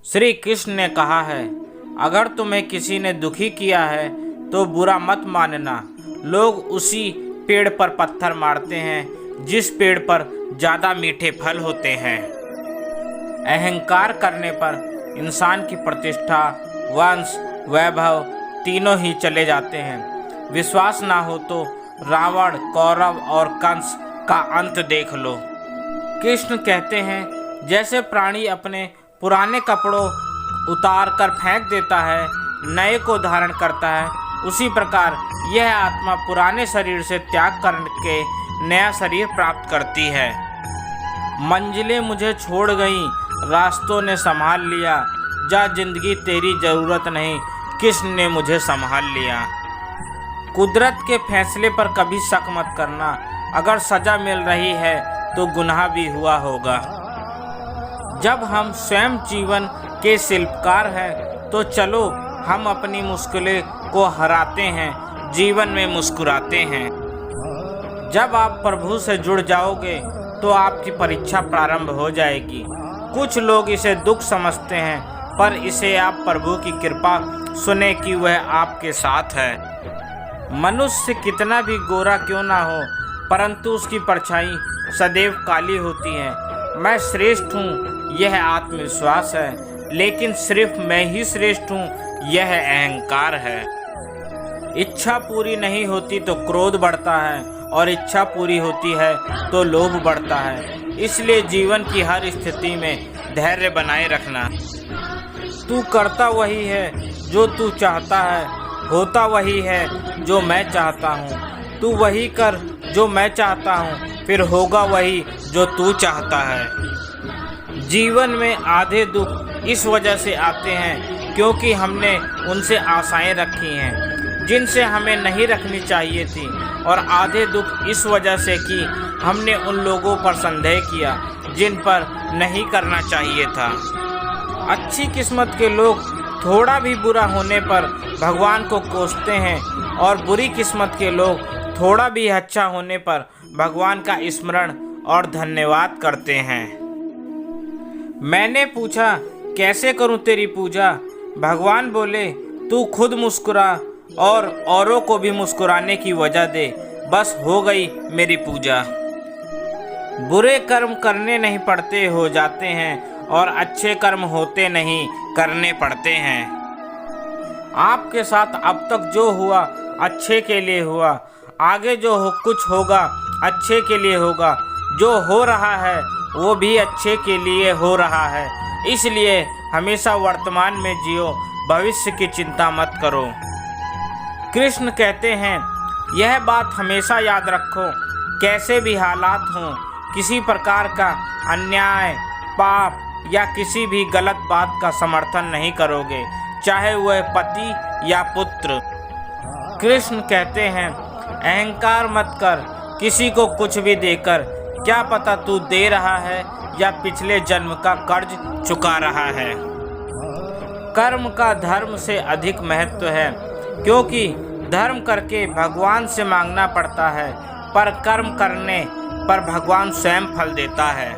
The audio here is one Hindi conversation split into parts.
श्री कृष्ण ने कहा है, अगर तुम्हें किसी ने दुखी किया है तो बुरा मत मानना। लोग उसी पेड़ पर पत्थर मारते हैं जिस पेड़ पर ज़्यादा मीठे फल होते हैं। अहंकार करने पर इंसान की प्रतिष्ठा, वंश, वैभव तीनों ही चले जाते हैं। विश्वास ना हो तो रावण, कौरव और कंस का अंत देख लो। कृष्ण कहते हैं, जैसे प्राणी अपने पुराने कपड़ों उतार कर फेंक देता है, नए को धारण करता है, उसी प्रकार यह आत्मा पुराने शरीर से त्याग करके नया शरीर प्राप्त करती है। मंजिलें मुझे छोड़ गईं, रास्तों ने संभाल लिया, जा जिंदगी तेरी ज़रूरत नहीं, कृष्ण ने मुझे संभाल लिया। कुदरत के फैसले पर कभी शक मत करना, अगर सज़ा मिल रही है तो गुनाह भी हुआ होगा। जब हम स्वयं जीवन के शिल्पकार हैं तो चलो हम अपनी मुश्किलें को हराते हैं, जीवन में मुस्कुराते हैं। जब आप प्रभु से जुड़ जाओगे तो आपकी परीक्षा प्रारंभ हो जाएगी। कुछ लोग इसे दुख समझते हैं, पर इसे आप प्रभु की कृपा सुने कि वह आपके साथ है। मनुष्य कितना भी गोरा क्यों ना हो, परंतु उसकी परछाई सदैव काली होती है। मैं श्रेष्ठ हूँ, यह आत्मविश्वास है, लेकिन सिर्फ मैं ही श्रेष्ठ हूँ, यह अहंकार है। इच्छा पूरी नहीं होती तो क्रोध बढ़ता है, और इच्छा पूरी होती है तो लोभ बढ़ता है। इसलिए जीवन की हर स्थिति में धैर्य बनाए रखना। तू करता वही है जो तू चाहता है, होता वही है जो मैं चाहता हूँ। तू वही कर जो मैं चाहता हूँ, फिर होगा वही जो तू चाहता है। जीवन में आधे दुख इस वजह से आते हैं क्योंकि हमने उनसे आशाएं रखी हैं जिनसे हमें नहीं रखनी चाहिए थी, और आधे दुख इस वजह से कि हमने उन लोगों पर संदेह किया जिन पर नहीं करना चाहिए था। अच्छी किस्मत के लोग थोड़ा भी बुरा होने पर भगवान को कोसते हैं, और बुरी किस्मत के लोग थोड़ा भी अच्छा होने पर भगवान का स्मरण और धन्यवाद करते हैं। मैंने पूछा, कैसे करूं तेरी पूजा? भगवान बोले, तू खुद मुस्कुरा और औरों को भी मुस्कुराने की वजह दे, बस हो गई मेरी पूजा। बुरे कर्म करने नहीं पड़ते, हो जाते हैं, और अच्छे कर्म होते नहीं, करने पड़ते हैं। आपके साथ अब तक जो हुआ अच्छे के लिए हुआ, आगे जो कुछ होगा अच्छे के लिए होगा। जो हो रहा है वो भी अच्छे के लिए हो रहा है, इसलिए हमेशा वर्तमान में जियो, भविष्य की चिंता मत करो। कृष्ण कहते हैं, यह बात हमेशा याद रखो, कैसे भी हालात हों, किसी प्रकार का अन्याय, पाप या किसी भी गलत बात का समर्थन नहीं करोगे, चाहे वह पति या पुत्र। कृष्ण कहते हैं, अहंकार मत कर किसी को कुछ भी देकर, क्या पता तू दे रहा है या पिछले जन्म का कर्ज चुका रहा है। कर्म का धर्म से अधिक महत्व है, क्योंकि धर्म करके भगवान से मांगना पड़ता है, पर कर्म करने पर भगवान स्वयं फल देता है।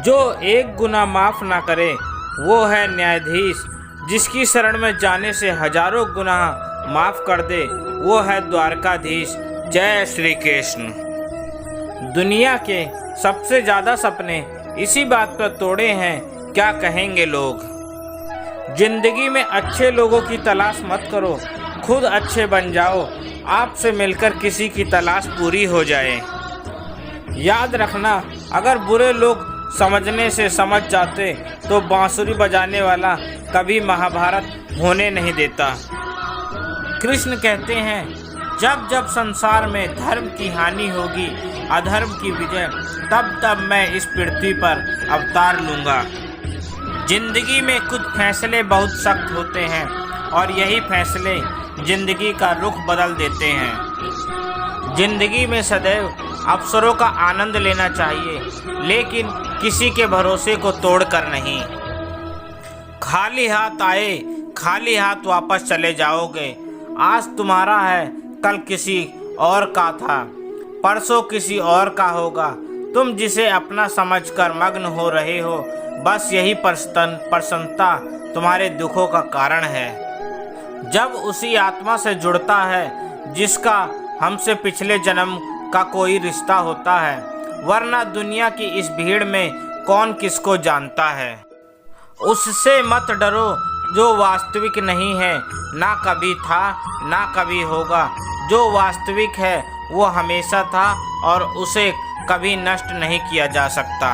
जो एक गुना माफ़ ना करे वो है न्यायाधीश, जिसकी शरण में जाने से हजारों गुनाह माफ़ कर दे वो है द्वारकाधीश। जय श्री कृष्ण। दुनिया के सबसे ज़्यादा सपने इसी बात पर तोड़े हैं, क्या कहेंगे लोग। जिंदगी में अच्छे लोगों की तलाश मत करो, खुद अच्छे बन जाओ, आपसे मिलकर किसी की तलाश पूरी हो जाए। याद रखना, अगर बुरे लोग समझने से समझ जाते तो बांसुरी बजाने वाला कभी महाभारत होने नहीं देता। कृष्ण कहते हैं, जब जब संसार में धर्म की हानि होगी, अधर्म की विजय, तब तब मैं इस पृथ्वी पर अवतार लूँगा। जिंदगी में कुछ फैसले बहुत सख्त होते हैं, और यही फैसले जिंदगी का रुख बदल देते हैं। जिंदगी में सदैव अवसरों का आनंद लेना चाहिए, लेकिन किसी के भरोसे को तोड़कर नहीं। खाली हाथ आए, खाली हाथ वापस चले जाओगे। आज तुम्हारा है, कल किसी और का था, परसों किसी और का होगा, तुम जिसे अपना समझकर मग्न हो रहे हो, बस यही प्रसन्नता तुम्हारे दुखों का कारण है। जब उसी आत्मा से जुड़ता है जिसका हमसे पिछले जन्म का कोई रिश्ता होता है, वरना दुनिया की इस भीड़ में कौन किसको जानता है। उससे मत डरो जो वास्तविक नहीं है, ना कभी था ना कभी होगा। जो वास्तविक है वो हमेशा था और उसे कभी नष्ट नहीं किया जा सकता।